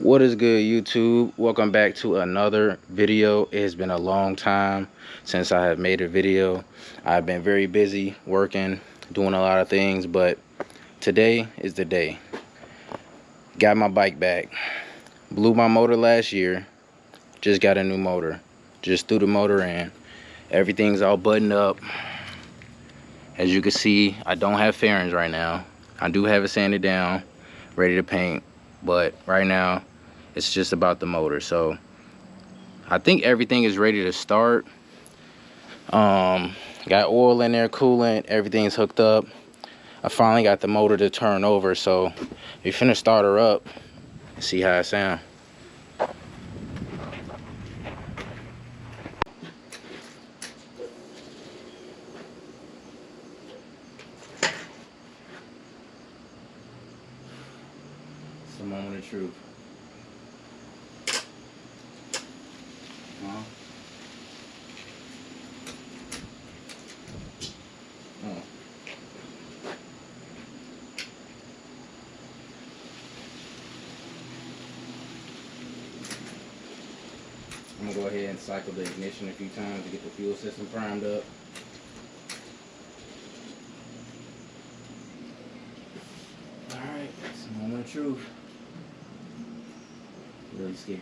What is good, YouTube? Welcome back to another video. It has been a long time since I have made a video. I've been very busy working, doing a lot of things, but today is the day. Got my bike back. Blew my motor last year. Just got a new motor. Just threw the motor in. Everything's all buttoned up. As you can see, I don't have fairings right now. I do have it sanded down, ready to paint, but right now it's just about the motor. So I think everything is ready to start. Got oil in there, coolant, everything's hooked up. I finally got the motor to turn over, so we're finna start her up and see how it sounds. It's the moment of truth. Oh. I'm gonna go ahead and cycle the ignition a few times to get the fuel system primed up. Alright, it's the moment of truth. Really scared.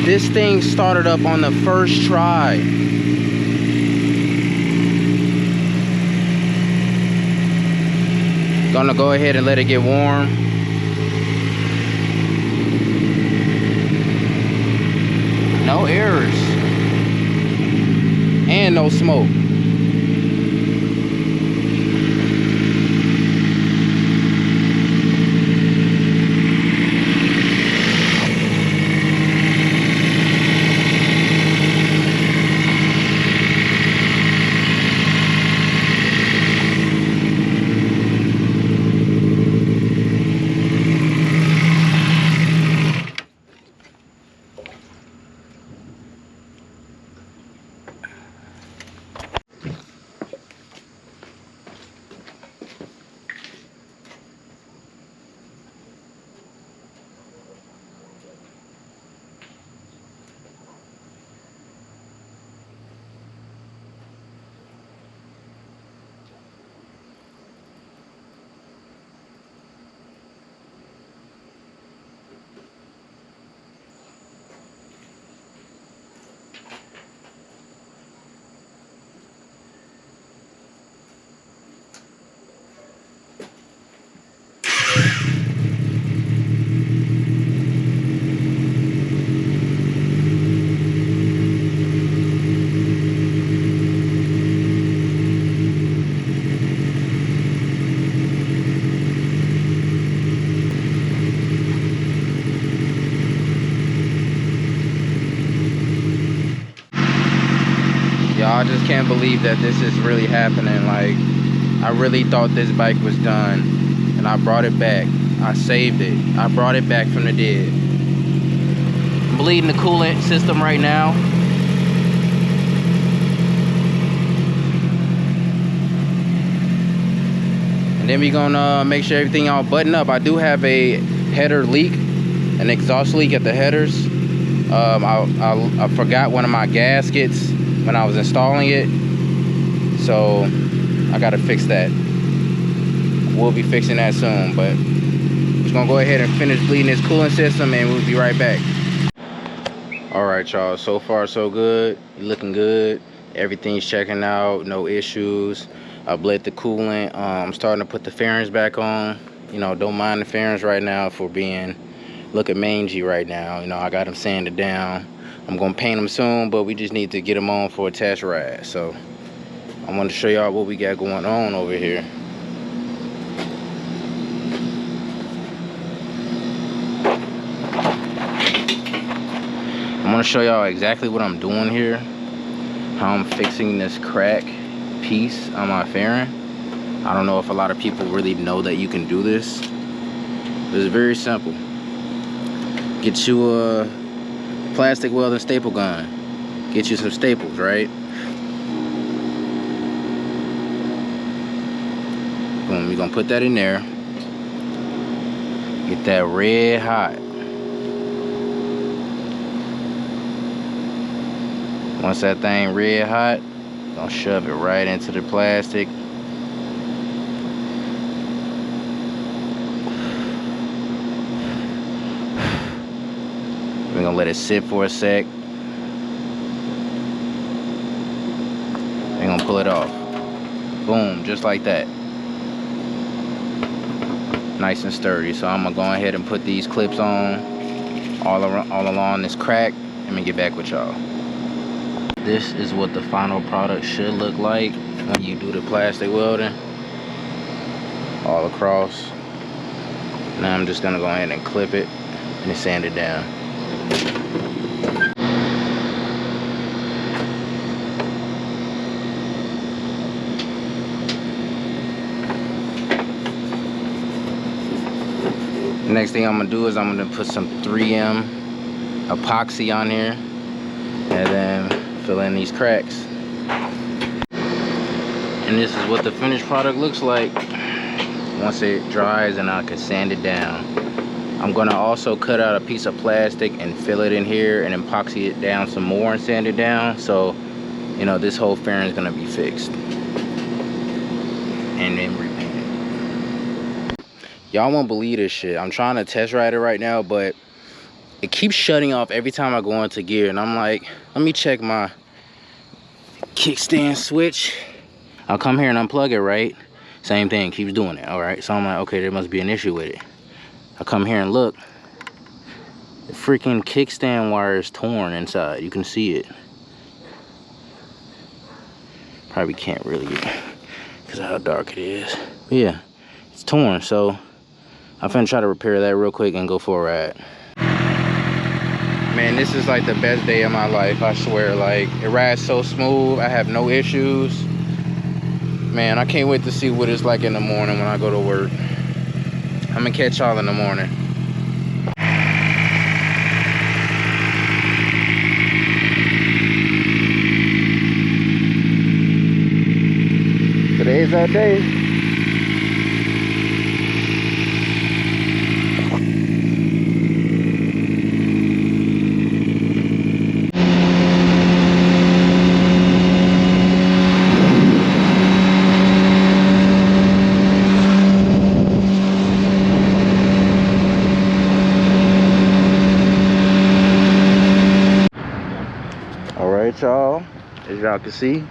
This thing started up on the first try. Gonna go ahead and let it get warm. No errors. And no smoke. I just can't believe that this is really happening. Like, I really thought this bike was done, and I brought it back. I saved it. I brought it back from the dead. I'm bleeding the coolant system right now. And then we're gonna make sure everything all buttoned up. I do have a header leak, an exhaust leak at the headers. I forgot one of my gaskets when I was installing it, so I gotta fix that. We'll be fixing that soon, but just gonna go ahead and finish bleeding this coolant system and we'll be right back. All right, y'all, so far so good. You're looking good. Everything's checking out, no issues. I bled the coolant. I'm starting to put the fairings back on. You know, don't mind the fairings right now for being looking mangy right now. You know, I got them sanded down. I'm gonna paint them soon, but we just need to get them on for a test ride. So I want to show y'all what we got going on over here. gonna show y'all exactly what I'm doing here, how I'm fixing this crack piece on my fairing. I don't know if a lot of people really know that you can do this. It's very simple. Get you a plastic welding staple gun. Get you some staples, right? Boom, you're gonna put that in there. Get that red hot. Once that thing red hot, gonna shove it right into the plastic. We're gonna let it sit for a sec. We're gonna pull it off. Boom, just like that. Nice and sturdy. So I'm gonna go ahead and put these clips on all along this crack. Let me get back with y'all. This is what the final product should look like when you do the plastic welding all across. Now I'm just gonna go ahead and clip it and sand it down. Next thing I'm gonna do is I'm gonna put some 3M epoxy on here and then fill in these cracks. And this is what the finished product looks like once it dries and I can sand it down. I'm gonna also cut out a piece of plastic and fill it in here and epoxy it down some more and sand it down. So, you know, this whole fairing is gonna be fixed. And then repainted. Y'all won't believe this shit. I'm trying to test ride it right now, but it keeps shutting off every time I go into gear. And I'm like, let me check my kickstand switch. I'll come here and unplug it, right? Same thing, keeps doing it, all right? So I'm like, okay, there must be an issue with it. I come here and look. The freaking kickstand wire is torn inside. You can see it. Probably can't really get because of how dark it is. But yeah, it's torn, so I'm finna try to repair that real quick and go for a ride. Man, this is like the best day of my life, I swear. Like, it rides so smooth, I have no issues. Man, I can't wait to see what it's like in the morning when I go to work. I'm gonna catch y'all in the morning. Today's that day. All right, y'all, as y'all can see,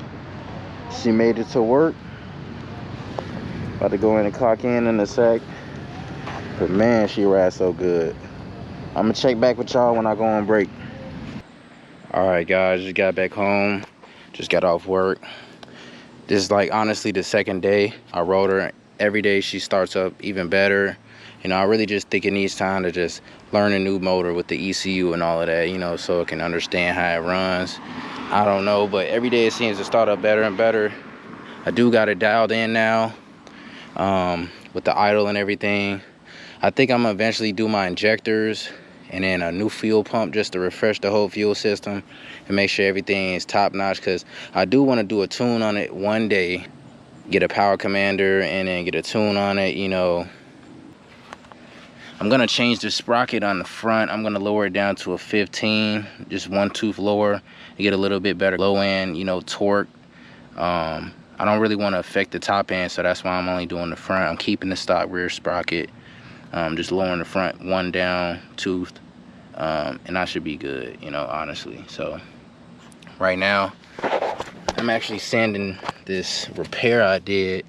she made it to work. About to go in and clock in a sec. But man, she rides so good. I'm gonna check back with y'all when I go on break. All right, guys, just got back home. Just got off work. This is like honestly the second day I rode her. Every day she starts up even better. You know, I really just think it needs time to just learn a new motor with the ECU and all of that, you know, so it can understand how it runs. I don't know, but every day it seems to start up better and better. I do got it dialed in now with the idle and everything. I think I'm gonna eventually do my injectors and then a new fuel pump just to refresh the whole fuel system and make sure everything is top notch, because I do want to do a tune on it one day, get a power commander and then get a tune on it, you know. I'm gonna change the sprocket on the front. I'm gonna lower it down to a 15, just one tooth lower to get a little bit better low end, you know, torque. I don't really want to affect the top end, so that's why I'm only doing the front. I'm keeping the stock rear sprocket, just lowering the front one down tooth, and I should be good, you know, honestly. So right now I'm actually sanding this repair I did.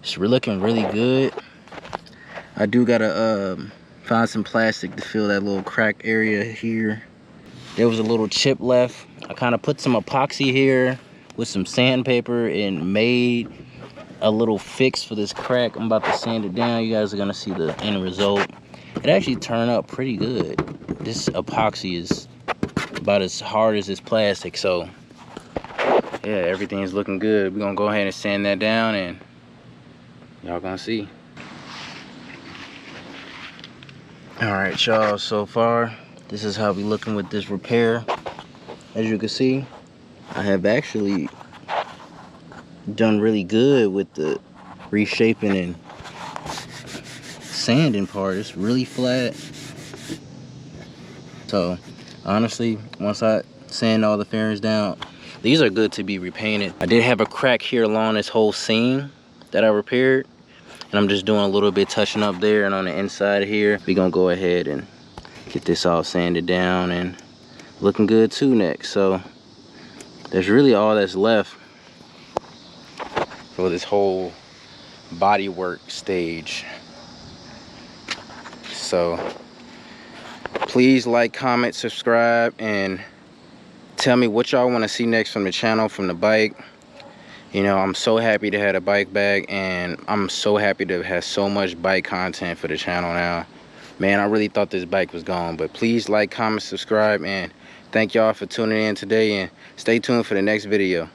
It's looking really good. I do gotta find some plastic to fill that little crack area here. There was a little chip left. I kind of put some epoxy here with some sandpaper and made a little fix for this crack. I'm about to sand it down. You guys are gonna see the end result. It actually turned out pretty good. This epoxy is about as hard as this plastic. So yeah, everything's looking good. We're gonna go ahead and sand that down, and y'all gonna see. All right, y'all, so far this is how we looking with this repair. As you can see, I have actually done really good with the reshaping and sanding part. It's really flat. So honestly, once I sand all the fairings down, these are good to be repainted. I did have a crack here along this whole seam that I repaired, and I'm just doing a little bit touching up there. And on the inside here, we're gonna go ahead and get this all sanded down and looking good too next. So that's really all that's left for this whole body work stage. So please like, comment, subscribe, and tell me what y'all want to see next from the channel, from the bike. You know, I'm so happy to have a bike back, and I'm so happy to have so much bike content for the channel now. Man, I really thought this bike was gone. But please like, comment, subscribe, and thank y'all for tuning in today, and stay tuned for the next video.